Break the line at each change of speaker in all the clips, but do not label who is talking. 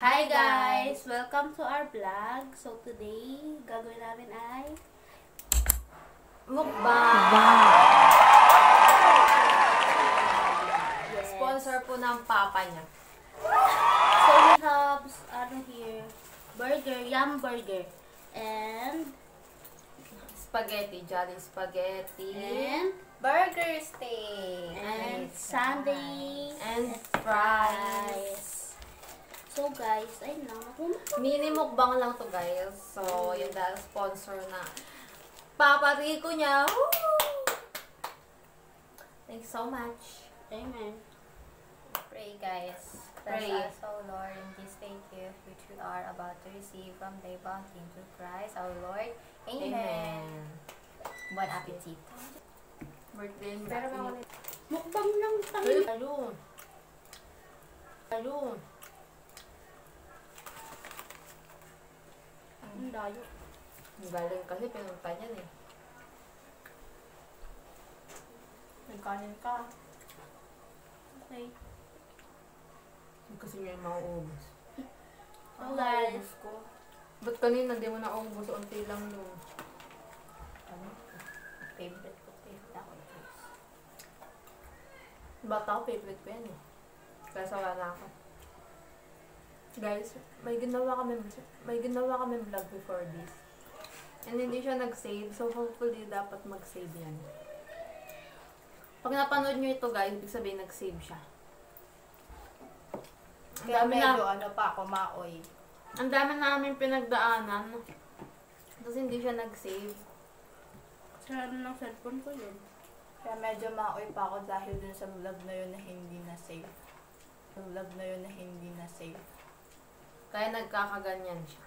Hi guys! Welcome to our vlog. So today, gagawin namin ay
Mukbang!
yes.
Sponsor po ng papa niya.
So we have here, burger, yum burger. And
Spaghetti, Jolly Spaghetti.
and
Burger steak.
and sundae
And fries.
So guys, ayun lang.
Mini mukbang lang to guys. So, yun dahil sponsor na Papa Rico niya. Woo! Thanks so much.
Amen.
Pray, guys.
Pray.
Bless us, O Lord, in this day gift which we are about to receive from thy bounty through Christ our Lord. Amen. Bon appetit.
Birthday mo.
Pero mga
Mukbang lang
Uy,
tayo.
Halo.
Ang layo.
Galing kasi pinunta niyan eh.
nagkanin ka.
Okay.
Kasi nga yung mauubos.
So guys,
Ubus ko.
Ba't kanina di mo naubos? Unti lang yung
Ano? Favorite ko. Favorite ako. Guys.
bata ko, favorite ko yan eh. Kaya sawa na ako. Guys, may ginawa kami vlog before this. And hindi siya nag-save, so hopefully dapat mag-save yan. Pag napanood nyo ito guys, ibig sabihin nag-save siya. Ang
Kaya
dami
medyo
na,
ano pa ako, maoy.
ang dami namin pinagdaanan. Tapos hindi siya nag-save.
sa ano ng cellphone ko yun.
Kaya medyo maoy pa ako dahil dun sa vlog na yun na hindi na save. Sa vlog na yun na hindi na save.
Kaya nagkakaganyan siya.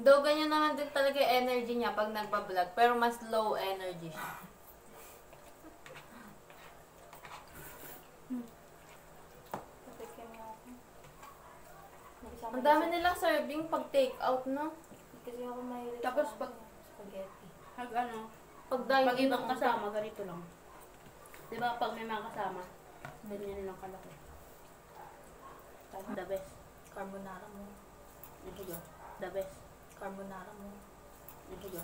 Though ganyan naman din talaga yung energy niya pag nagpa-vlog, pero mas low energy siya.
Patikin mo ako.
Ang dami nilang serving pag take out, no?
Kasi ako mahilig
Tapos
sa
pag-
spaghetti.
Pag ano,
Pag
pag
dine-in
ibang
ang
kasama, ganito lang. Diba pag may mga kasama, ganyan lang kalaki. The best.
Carbonara mo.
Ito go. The best.
Carbonara mo.
Ito go.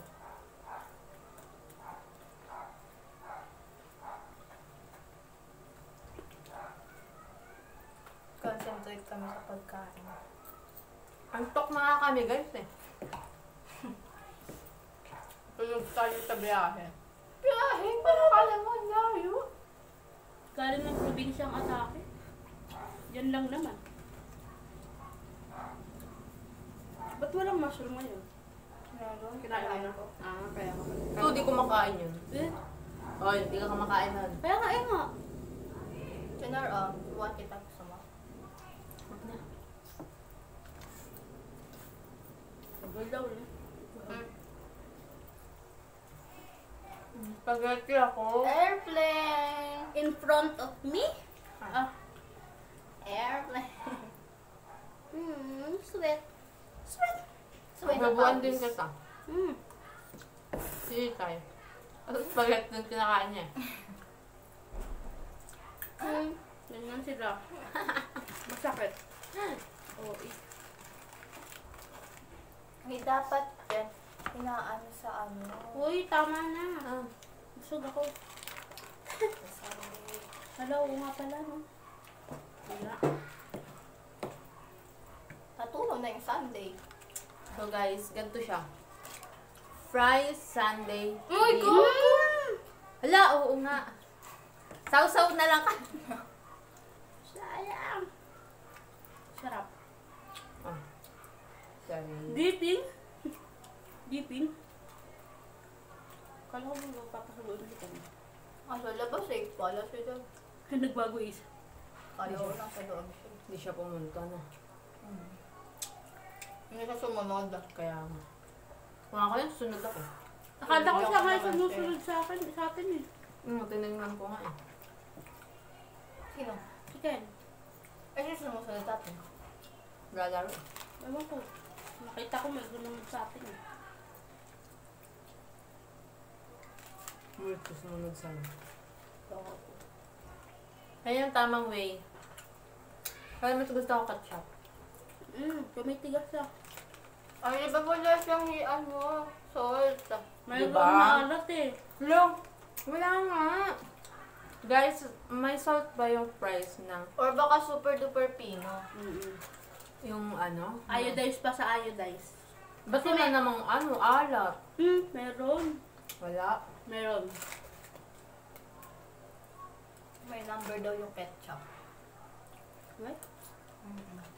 Concentrate kami sa pagkain.
Antok na nga kami, guys, eh.
Tulog tayo sa biyahe. Biyahe? Pero kala mo, layo.
Galing ng probinsyang atake. Yan lang naman. Ba't walang mushroom ngayon? Kinain mo na? Ah, kaya ka pala.
Ito, di kumakain yun.
Eh,
Oh, hindi ka kumakain nun.
kaya nga, eh nga.
Chinar, buwan kita gusto mo.
Huwag na.
Nagulaw na.
Spaghetti ako.
Airplane!
In front of me? Ah.
Airplane!
Sweet.
Sweet na
Babuan din
pawis.
kita.
Hmm.
Sige tayo. Ano spaghetti yung kinakain niya?
Ganyan sila. Masakit. Oh,
Hindi dapat yan. Inaano sa ano.
Uy, tama na.
Ah.
Busog ako.
Sa Sunday.
Hello, nga pala, no? Wala.
Natulong na yung Sunday.
So guys, ganito siya. Fries Sunday.
Uy,
beef.
go!
Hala, oo nga. Sausaw na lang ka.
Sayang. Sarap.
Oh. Sorry.
Dipping? Dipping? Kala ko magpapasulood ulit kami.
Sa labas eh. Wala siya dyan.
Nagbago isa.
Kala ko nasa loob siya.
Hindi siya pumunta na.
Hindi siya sumunod.
Kaya nga. Kung ako yun, susunod ako.
Akala ko siya nga
Hindi ako
sumusunod sa atin eh.
Tinignan ko nga eh.
Sino?
Si Ken.
Ay, sino sumusunod natin?
Lalaro.
Ewan ko. Nakita ko may gulong sa atin eh.
Wait, susunod sa'yo.
Oo.
Kaya yung tamang way. Kaya mas gusto ko ketchup.
Tumitigas siya.
Ay, iba mo lang siyang salt.
Mayroon
Diba?
na alat eh.
Hello? Wala nga. Guys, may salt ba yung price ng
Or baka super duper pino.
yung ano?
Iodize pa sa iodize.
Ba't wala namang alat?
Meron.
Wala.
Meron.
May number daw yung ketchup.
What?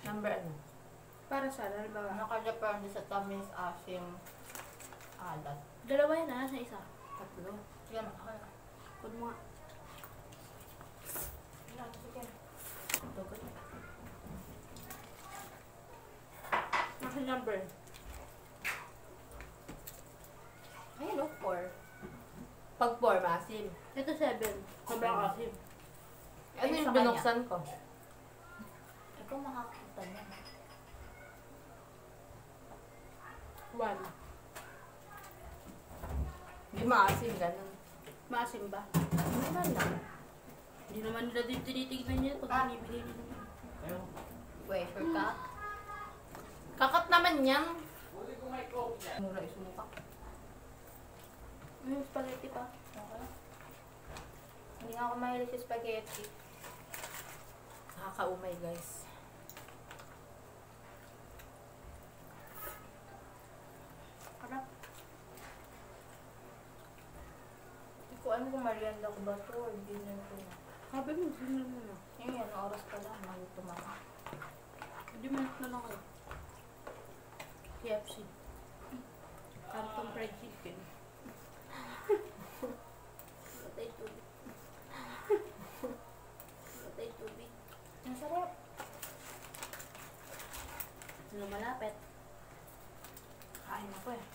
Number ano?
Para sa halimbawa.
Naka-depende sa tamis, asim, alat.
Dalawa yan sa isa.
Tatlo.
Yan, ako na.
Kung mo nga.
Yan, sige.
Tugot. Nasa number.
Ay, no, 4.
Pag 4, masim.
Ito 7. Sobrang asim.
Ano
Ay,
yung
sa
binuksan ko?
Ikaw makakita niya.
1.
Hindi maasim, ganun.
Maasim ba?
Ano lang?
Hindi naman nila din tinitignan niya pag binibili nila.
Wait, sure ka?
Kakat naman yan.
Mura isuka.
Spaghetti pa.
Okay. Hindi nga ako mahilig sa spaghetti.
Nakakaumay, guys.
Harap.
Hindi ko alam kung merienda ko ba ito or dinner ko.
Sabi mo, sino mo na.
Yan, oras pa lang. Magutom ako.
50 minutes na lang kayo. KFC. Canton fried chicken. Patay tubig. Patay tubig.
Ang sarap.
Sino malapit?
Kain ako eh.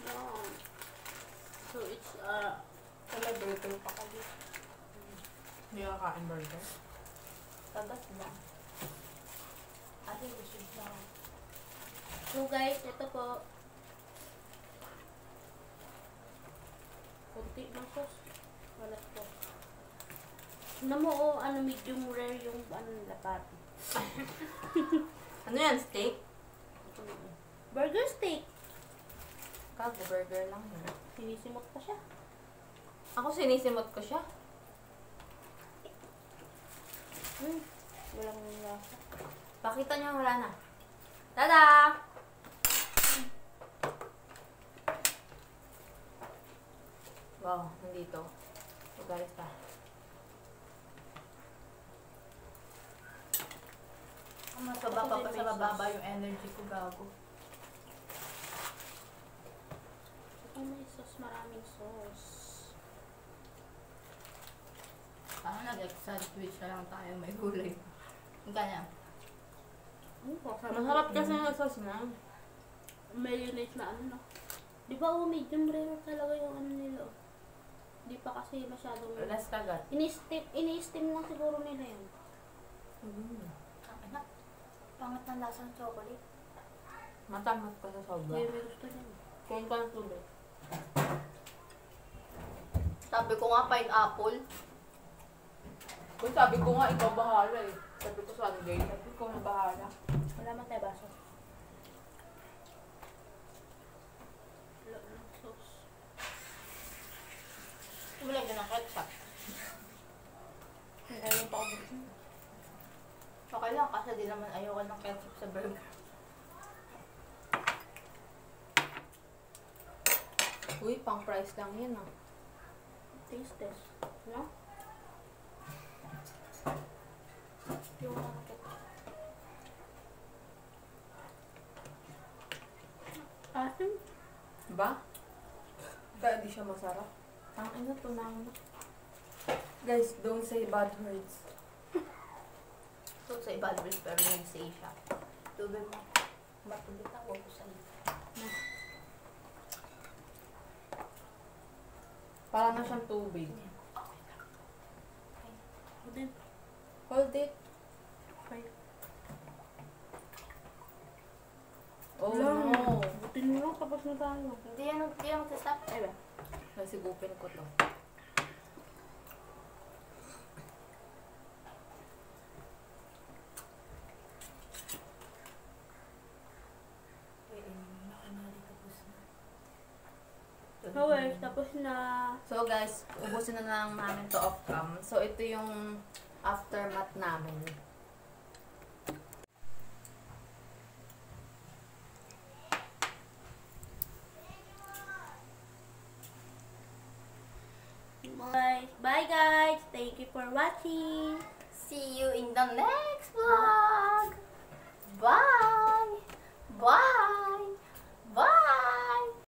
No. So it's
May burger pa kayo.
Hindi ka kain burger.
Tagas lang. Ate, gusto lang.
So guys, ito po. Kunti ng sauce. Wala po. Medium rare yung nila pati.
Ano yan, steak?
Burger steak.
Kago, burger lang yun.
Sinisimot pa siya.
Ako sinisimot ko siya.
Walang lasa.
Pakita niyo, wala na. Tada! Wow, nandito. So guys,
Mas bababa pa sa bababa yung energy ko, gago.
Ito may sauce, maraming sauce.
Parang nag-sandwich na lang tayo, may gulay. Ang kanya.
masarap kasi yung sauce na.
Mayonnaise na ano, no? Di ba medium rare talaga yung ano nila, oh. Di pa kasi masyadong...
Less kagat.
Ini-steam lang siguro nila yun.
Anak, pangat ng lasa ng chocolate.
Matamot pa sa sobra.
Kaya may gusto niya.
Kain ka ng tubig.
Sabi ko nga, pineapple.
Kung sabi ko nga, ikaw bahala eh. Sabi ko Sunday, sabi ko na bahala.
Wala man tayo baso. Wala ng sauce.
Tumulagyan ng ketchup.
Ayun pa ako.
Okay lang, kasi di naman ayoko ng ketchup sa burger.
Uy, pang price lang yan ah.
Taste test. No?
Yung ng ketchup.
Asim?
Ba? Kaya di siya masarap. Ang ano to na Guys, don't say bad words.
So, sa iba, pero nag-say siya. Tubig mo. Matubig ako ko sa'yo.
Para na siyang tubig.
Then,
Hold it.
okay.
Oh
Lang.
no.
Butin mo lang, tapos na tayo.
Hindi yan magsastop.
Ay ba?
Nasigupin ko to.
Tapos na,
So guys, ubusin na lang namin to off cam. So ito yung aftermath namin.
bye guys. Thank you for watching.
See you in the next vlog. Bye. Bye. Bye.